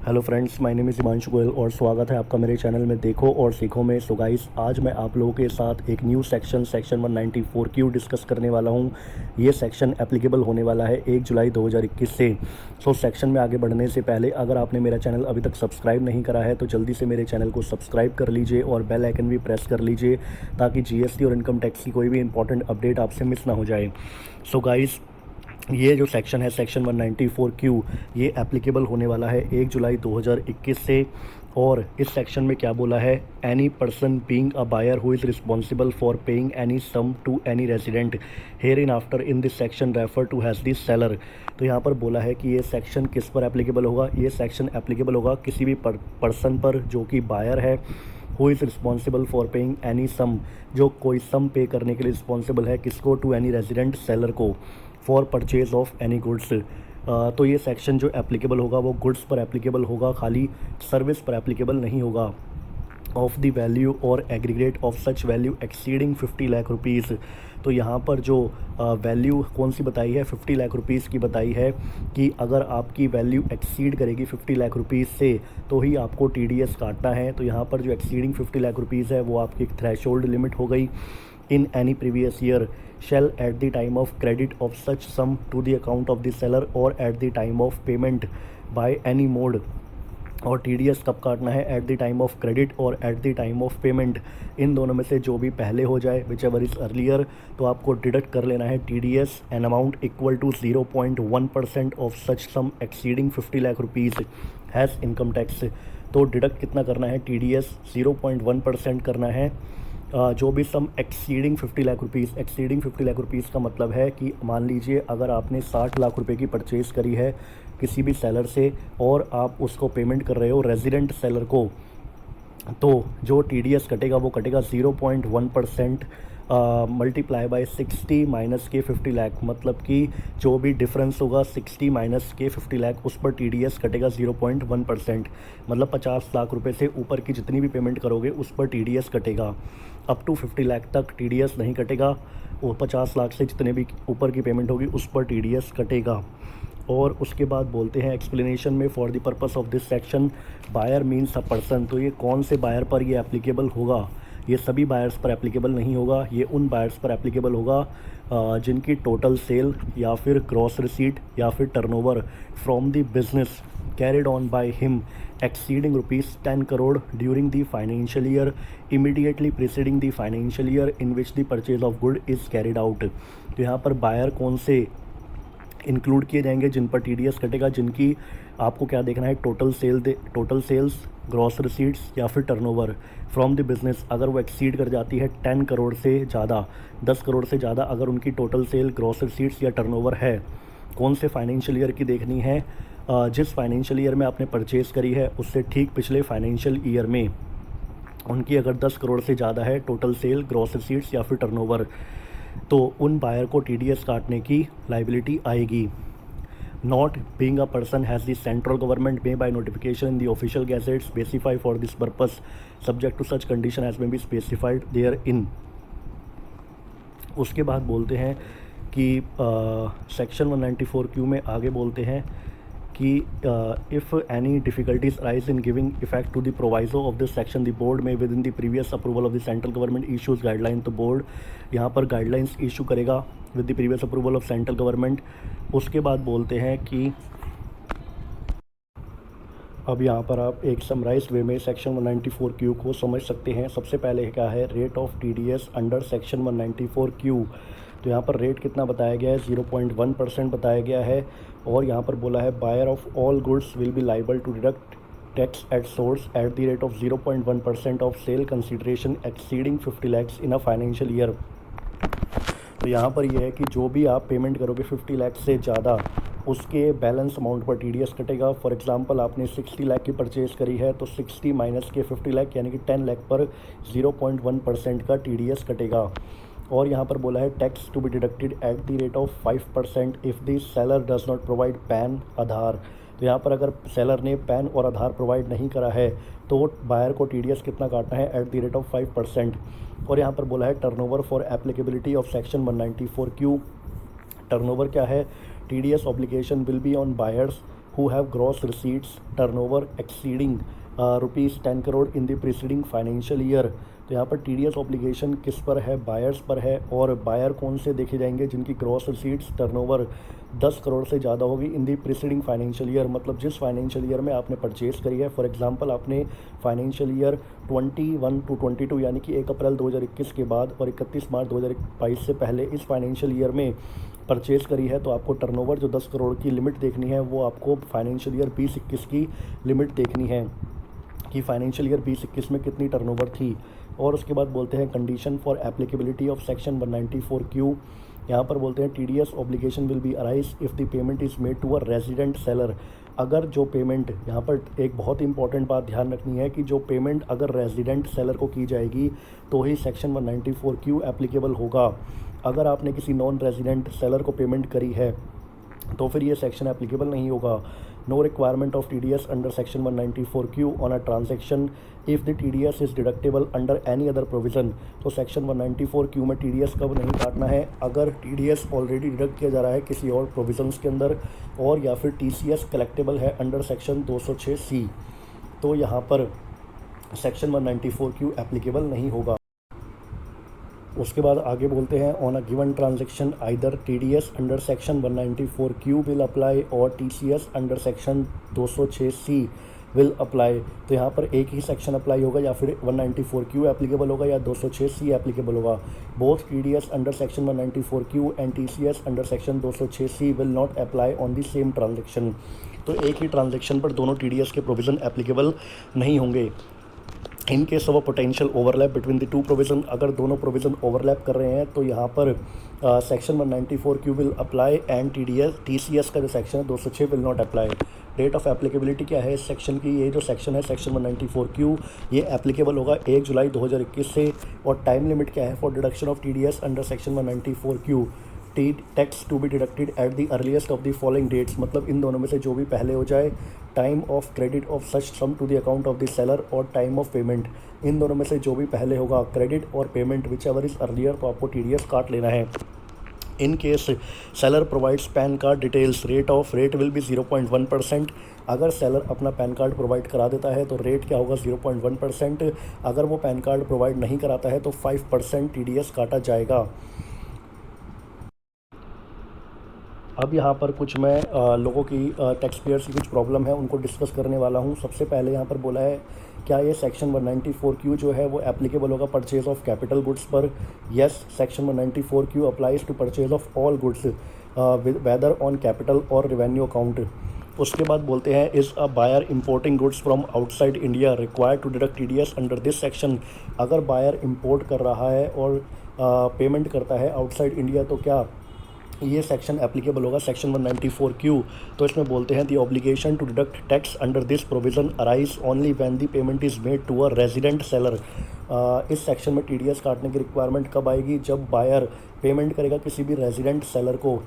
Hello friends, my name is Himanshu Goyal और स्वागत है आपका मेरे चैनल में देखो और सीखो में। सो गाइस, आज मैं आप लोगों के साथ एक न्यू सेक्शन 194 क्यू डिस्कस करने वाला हूं। ये सेक्शन एप्लीकेबल होने वाला है 1 जुलाई 2021 से। सो सेक्शन में आगे बढ़ने से पहले अगर आपने मेरा चैनल अभी तक सब्सक्राइब नहीं करा है तो जल्दी से मेरे चैनल को सब्सक्राइब कर लीजिए और बेल आइकन भी प्रेस कर लीजिए ताकि जीएसटी और इनकम टैक्स की कोई भी इंपॉर्टेंट अपडेट आपसे मिस ना हो जाए। सो गाइस, ये जो सेक्शन है सेक्शन 194 क्यू, ये एप्लीकेबल होने वाला है 1 जुलाई 2021 से। और इस सेक्शन में क्या बोला है, any person being a buyer who is responsible for paying any sum to any resident hereinafter in this section refer to as this seller. तो यहाँ पर बोला है कि ये सेक्शन किस पर एप्लीकेबल होगा। ये सेक्शन एप्लीकेबल होगा किसी भी पर्सन पर जो कि बायर है, who is responsible for paying any sum, जो कोई सम पे करने के लिए रिस्पॉन्सिबल है, किसको, टू एनी रेजिडेंट, सेलर को, for purchase of any goods. तो ये सेक्शन जो एप्लीकेबल होगा वो गुड्स पर एप्लीकेबल होगा, खाली सर्विस पर एप्लीकेबल नहीं होगा। ऑफ द वैल्यू और aggregate of such value exceeding 50 lakh rupees. तो यहाँ पर जो वैल्यू कौन सी बताई है, 50 लाख रुपीज़ की बताई है कि अगर आपकी वैल्यू एक्सीड करेगी 50 लाख रुपीज़ से तो ही आपको टीडीएस काटना है। तो यहाँ पर जो एक्सीडिंग 50 लाख रुपीज़ है वो आपकी एक थ्रेशोल्ड लिमिट हो गई। in any previous year shall at the time of credit of such sum to the account of the seller or at the time of payment by any mode। और TDS कब काटना है, at the time of credit और at the time of payment. इन दोनों में से जो भी पहले हो जाए, विच एवर इज़ अर्लियर, तो आपको डिडक्ट कर लेना है TDS an amount equal to 0.1% of such sum exceeding 50 lakh rupees as income tax. तो डिडक्ट कितना करना है, टीडीएस 0.1% करना है। जो भी sum exceeding 50 lakh rupees, exceeding 50 lakh rupees का मतलब है कि मान लीजिए अगर आपने 60 लाख रुपए की परचेज़ करी है किसी भी सेलर से और आप उसको पेमेंट कर रहे हो रेजिडेंट सेलर को, तो जो टीडीएस कटेगा वो कटेगा 0.1% मल्टीप्लाई बाय 60 माइनस के 50 लाख। मतलब कि जो भी डिफरेंस होगा 60 माइनस के 50 लाख, उस पर टीडीएस कटेगा 0.1%। मतलब 50 लाख रुपए से ऊपर की जितनी भी पेमेंट करोगे उस पर टीडीएस कटेगा। अप टू 50 लाख तक टीडीएस नहीं कटेगा, और 50 लाख से जितने भी ऊपर की पेमेंट होगी उस पर टीडीएस कटेगा। और उसके बाद बोलते हैं एक्सप्लेनेशन में, for the purpose of this section buyer means a person. तो ये कौन से बायर पर ये एप्लीकेबल होगा, ये सभी बायर्स पर एप्लीकेबल नहीं होगा। ये उन बायर्स पर एप्लीकेबल होगा जिनकी टोटल सेल या फिर ग्रॉस रिसीट या फिर turnover from the business carried on by him exceeding rupees 10 crore during the financial year immediately preceding the financial year in which the purchase of good is carried out। तो यहाँ पर buyer कौन से include किए जाएंगे जिन पर TDS कटेगा, जिनकी आपको क्या देखना है, टोटल सेल्स, ग्रॉस रिसीट्स या फिर टर्नओवर फ्रॉम द बिजनेस। अगर वो एक्सीड कर जाती है 10 करोड़ से ज़्यादा, 10 करोड़ से ज़्यादा अगर उनकी टोटल सेल, ग्रॉस रिसीट्स या टर्नओवर है, कौन से फाइनेंशियल ईयर की देखनी है, जिस फाइनेंशियल ईयर में आपने परचेज़ करी है उससे ठीक पिछले फाइनेंशियल ईयर में उनकी अगर 10 करोड़ से ज़्यादा है टोटल सेल, ग्रॉस रिसीट्स या फिर टर्नओवर, तो उन बायर को टीडीएस काटने की लाइबिलिटी आएगी। Not being a person as the central government may by notification in the official gazette specify for this purpose subject to such condition as may be specified therein. उसके बाद बोलते हैं कि section 194 Q में आगे बोलते हैं कि if any difficulties arise in giving effect to the proviso of this section the board may within the previous approval of the central government issues guideline. तो बोर्ड यहाँ पर गाइडलाइंस इशू करेगा with the previous approval of central government. उसके बाद बोलते हैं कि अब यहाँ पर आप एक समराइज वे में सेक्शन 194 क्यू को समझ सकते हैं। सबसे पहले क्या है, rate of TDS under section 194 Q. तो यहाँ पर रेट कितना बताया गया है, 0.1% बताया गया है। और यहाँ पर बोला है buyer of all goods will be liable to deduct tax at source at the rate of 0.1% of sale consideration exceeding 50 lakh in a financial year. तो यहाँ पर यह है कि जो भी आप पेमेंट करोगे 50 लाख से ज़्यादा, उसके बैलेंस अमाउंट पर टीडीएस कटेगा। फॉर एग्जांपल आपने 60 लाख की परचेज़ करी है तो 60 माइनस के 50 लाख यानी कि 10 लाख पर 0.1% का टीडीएस कटेगा। और यहाँ पर बोला है tax to be deducted at the rate of 5% if the seller does not provide PAN, Aadhaar. तो यहाँ पर अगर सेलर ने पैन और आधार प्रोवाइड नहीं करा है तो बायर को टीडीएस कितना काटना है, एट द रेट ऑफ 5%। और यहाँ पर बोला है turnover for applicability of section 194 Q. Turnover क्या है, TDS obligation will be on buyers who have gross receipts turnover exceeding rupees 10 crore in the preceding financial year. तो यहाँ पर टीडीएस ऑब्लिगेशन किस पर है, बायर्स पर है। और बायर कौन से देखे जाएंगे, जिनकी ग्रॉस रिसीट्स टर्नओवर 10 करोड़ से ज़्यादा होगी इन दी प्रीसीडिंग फाइनेंशियल ईयर, मतलब जिस फाइनेंशियल ईयर में आपने परचेज़ करी है। फॉर एग्जांपल आपने फाइनेंशियल ईयर 21 to 22 यानी कि 1 अप्रैल 2021 के बाद और 31 मार्च 2022 से पहले इस फाइनेंशियल ईयर में परचेज़ करी है, तो आपको टर्नओवर जो 10 करोड़ की लिमिट देखनी है वो आपको फाइनेंशियल ईयर 2021 की लिमिट देखनी है कि फाइनेंशियल ईयर 2021 में कितनी टर्नओवर थी। और उसके बाद बोलते हैं condition for applicability of section 194Q। यहाँ पर बोलते हैं TDS obligation will be arise if the payment is made to a resident seller. अगर जो पेमेंट, यहाँ पर एक बहुत इंपॉर्टेंट बात ध्यान रखनी है कि जो पेमेंट अगर रेजिडेंट सेलर को की जाएगी तो ही सेक्शन 194Q एप्लीकेबल होगा। अगर आपने किसी नॉन रेजिडेंट सेलर को पेमेंट करी है तो फिर ये सेक्शन एप्लीकेबल नहीं होगा। No requirement of TDS under section 194Q on a transaction if the TDS is deductible under any other provision. तो सेक्शन 194Q में टीडीएस कब नहीं काटना है, अगर टीडीएस ऑलरेडी डिडक्ट किया जा रहा है किसी और प्रोविजंस के अंदर, और या फिर टीसीएस कलेक्टेबल है अंडर सेक्शन 206C, तो यहाँ पर सेक्शन 194Q एप्लीकेबल नहीं होगा। उसके बाद आगे बोलते हैं on a given transaction either TDS under section 194Q will apply और TCS under section 206C will apply. तो यहाँ पर एक ही सेक्शन अप्लाई होगा, या फिर 194Q एप्लीकेबल होगा या 206C एप्लीकेबल होगा। Both TDS under section 194Q and TCS under section 206C will not apply on the same transaction. तो एक ही ट्रांजैक्शन पर दोनों टीडीएस के प्रोविज़न एप्लीकेबल नहीं होंगे। In case of a potential overlap between the two provision, अगर दोनों provision overlap कर रहे हैं तो यहाँ पर section 194Q will apply and TCS का जो सेक्शन है 206 will not apply. Date of applicability क्या है इस सेक्शन की, ये जो सेक्शन है सेक्शन 194Q ये एप्लीकेबल होगा 1 जुलाई 2021 से। और टाइम लिमिट क्या है for deduction of TDS under section 194Q, tax to be deducted at the earliest of the following dates, मतलब इन दोनों में से जो भी पहले हो जाए। Time of credit of such sum to the account of the seller और टाइम ऑफ पेमेंट, इन दोनों में से जो भी पहले होगा, क्रेडिट और payment whichever is earlier, तो आपको टीडीएस काट लेना है। In case seller provides PAN card details, rate will be 0.1%। अगर सेलर अपना पैन कार्ड प्रोवाइड करा देता है तो रेट क्या होगा 0.1%। अगर वो पैन कार्ड प्रोवाइड नहीं कराता है तो 5% टीडीएस काटा जाएगा। अब यहाँ पर कुछ मैं लोगों की टैक्स पेयर्स की कुछ प्रॉब्लम है उनको डिस्कस करने वाला हूँ। सबसे पहले यहाँ पर बोला है क्या ये सेक्शन 194Q जो है वो एप्लीकेबल होगा परचेज ऑफ कैपिटल गुड्स पर। Yes, section 194Q applies to purchase of all goods whether on capital और रेवेन्यू अकाउंट। उसके बाद बोलते हैं is a buyer importing goods from outside India required to deduct TDS under this section. अगर buyer import कर रहा है और पेमेंट करता है आउटसाइड इंडिया तो क्या ये सेक्शन एप्लीकेबल होगा सेक्शन 194Q। तो इसमें बोलते हैं the obligation to deduct tax under this provision arise only when the payment is made to a resident seller. इस सेक्शन में टीडीएस काटने की रिक्वायरमेंट कब आएगी, जब बायर पेमेंट करेगा किसी भी रेजिडेंट सेलर को।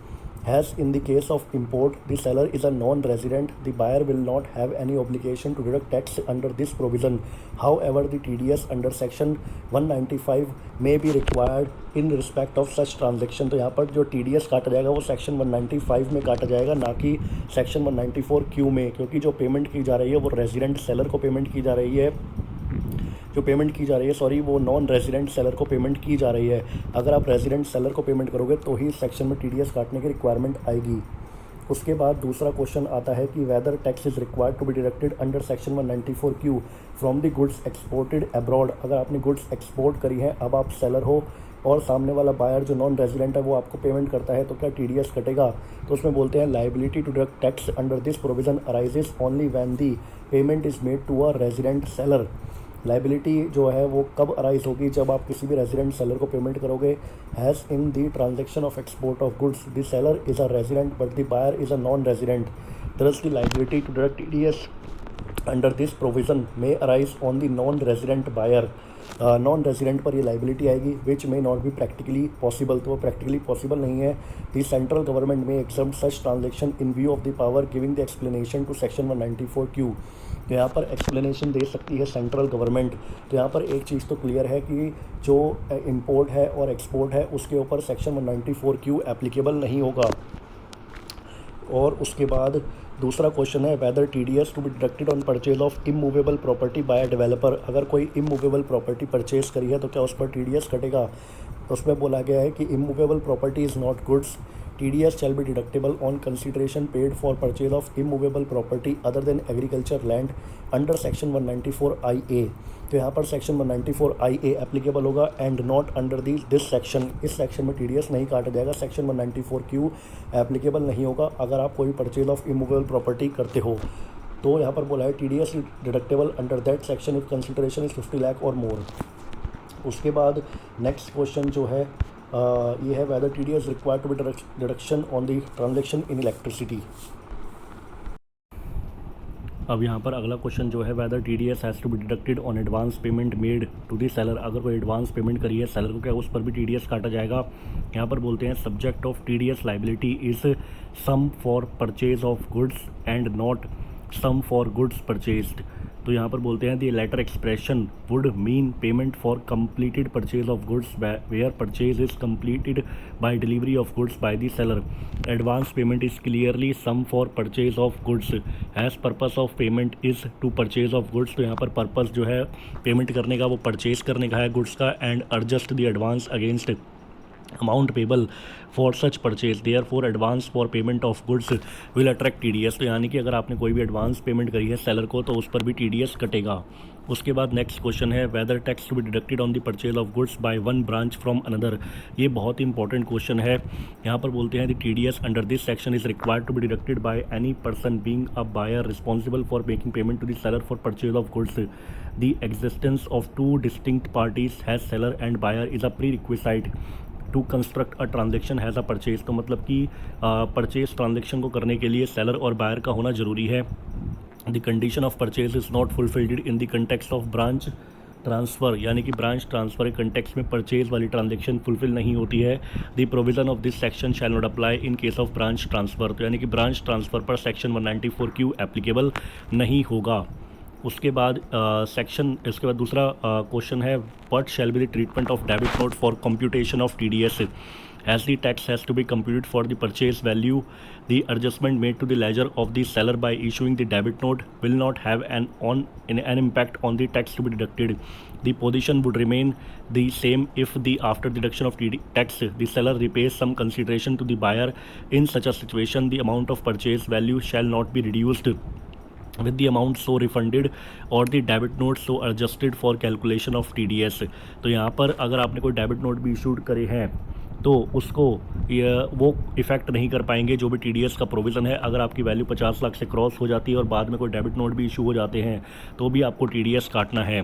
As in the case of import, the seller is a non-resident, the buyer will not have any obligation to deduct tax under this provision. However, the TDS under section 195 may be required in respect of such transaction। तो यहाँ पर जो TDS काटा जाएगा वो section 195 में काटा जाएगा, ना कि सेक्शन 194Q में, क्योंकि जो पेमेंट की जा रही है वो रेजिडेंट सेलर को पेमेंट की जा रही है, वो नॉन रेजिडेंट सेलर को पेमेंट की जा रही है। अगर आप रेजिडेंट सेलर को पेमेंट करोगे तो ही सेक्शन में टीडीएस काटने की रिक्वायरमेंट आएगी। उसके बाद दूसरा क्वेश्चन आता है कि whether tax is required to be deducted under section 194Q from the goods exported abroad. अगर आपने गुड्स एक्सपोर्ट करी है, अब आप सेलर हो और सामने वाला बायर जो नॉन रेजिडेंट है वो आपको पेमेंट करता है, तो क्या टीडीएस कटेगा। तो उसमें बोलते हैं liability to deduct tax under this provision arises only when the payment is made to a resident seller. Liability जो है वो कब अराइज होगी, जब आप किसी भी रेजिडेंट सेलर को पेमेंट करोगे। As in the transaction of export of goods the seller is a resident but the buyer is a non resident, thus the liability to deduct TDS under this provision may arise on the non-resident buyer। Non resident पर ये liability आएगी विच में not be practically possible, तो वो practically possible नहीं है। The central government may exempt such transaction in view of the power giving the explanation to section 194Q। तो यहाँ पर एक्सप्लेनेशन दे सकती है सेंट्रल गवर्नमेंट। तो यहाँ पर एक चीज़ तो क्लियर है कि जो इंपोर्ट है और एक्सपोर्ट है उसके ऊपर सेक्शन 194Q एप्लीकेबल नहीं होगा। और उसके बाद दूसरा क्वेश्चन है whether TDS to be deducted on purchase of immovable property by developer. अगर कोई इमूवेबल प्रॉपर्टी परचेज करी है तो क्या उस पर TDS कटेगा। तो उसमें बोला गया है कि immovable property is not goods, TDS shall be deductible on consideration paid for purchase of immovable property other than agriculture land under section 194IA। तो यहाँ पर सेक्शन 194IA एप्लीकेबल होगा and not under this section. इस section में TDS नहीं काटा जाएगा। Section 194Q applicable नहीं होगा अगर आप कोई परचेज ऑफ इमूवेबल प्रॉपर्टी करते हो। तो यहाँ पर बोला है TDS deductible under that section if consideration is 50 lakh और मोर। उसके बाद नेक्स्ट क्वेश्चन जो है ये है whether TDS required to be deduction on the transaction in electricity. अब यहाँ पर अगला क्वेश्चन जो है whether TDS has to be deducted on advance payment made to the seller. अगर कोई एडवांस पेमेंट करी है सेलर को क्या उस पर भी TDS काटा जाएगा। यहाँ पर बोलते हैं subject of TDS liability is sum for purchase of goods and not sum for goods purchased. तो यहाँ पर बोलते हैं the latter expression would mean payment for completed purchase of goods where purchase is completed by delivery of goods by the seller. Advance payment is clearly sum for purchase of goods as purpose of payment is to purchase of goods. तो यहाँ पर purpose जो है payment करने का वो purchase करने का है गुड्स का and adjust the advance against amount payable for such purchase, therefore advance for payment of goods will attract TDS। तो यानी कि अगर आपने कोई भी एडवांस पेमेंट करी है सेलर को तो उस पर भी TDS कटेगा। उसके बाद नेक्स्ट क्वेश्चन है whether tax to be deducted on the purchase of goods by one branch from another. ये बहुत ही इंपॉर्टेंट क्वेश्चन है। यहाँ पर बोलते हैं the TDS under this section is required to be deducted by any person being a buyer responsible for making payment to the seller for purchase of goods. The existence of two distinct parties as seller and buyer is a prerequisite to construct a transaction as a purchase. तो मतलब कि purchase transaction को करने के लिए seller और buyer का होना ज़रूरी है। The condition of purchase is not fulfilled in the context of branch transfer, यानी कि ब्रांच ट्रांसफ़र के कंटेक्स्ट में परचेज वाली ट्रांजेक्शन फुलफिल नहीं होती है। The provision of this section shall not apply in case of branch transfer. तो यानी कि ब्रांच ट्रांसफ़र पर सेक्शन 194Q एप्लीकेबल नहीं होगा। उसके बाद इसके बाद दूसरा क्वेश्चन है what shall be the treatment of debit note for computation of TDS as the tax has to be computed for the purchase value. The adjustment made to the ledger of the seller by issuing the debit note will not have an impact on the tax to be deducted. The position would remain the same if the after deduction of tax the seller repays some consideration to the buyer. In such a situation the amount of purchase value shall not be reduced with the amount so refunded or the debit note so adjusted for calculation of TDS। तो यहाँ पर अगर आपने कोई debit note भी issued करे हैं तो उसको वो इफ़ेक्ट नहीं कर पाएंगे जो भी TDS का प्रोविज़न है। अगर आपकी वैल्यू 50 लाख से क्रॉस हो जाती है और बाद में कोई डेबिट नोट भी इशू हो जाते हैं तो भी आपको TDS काटना है।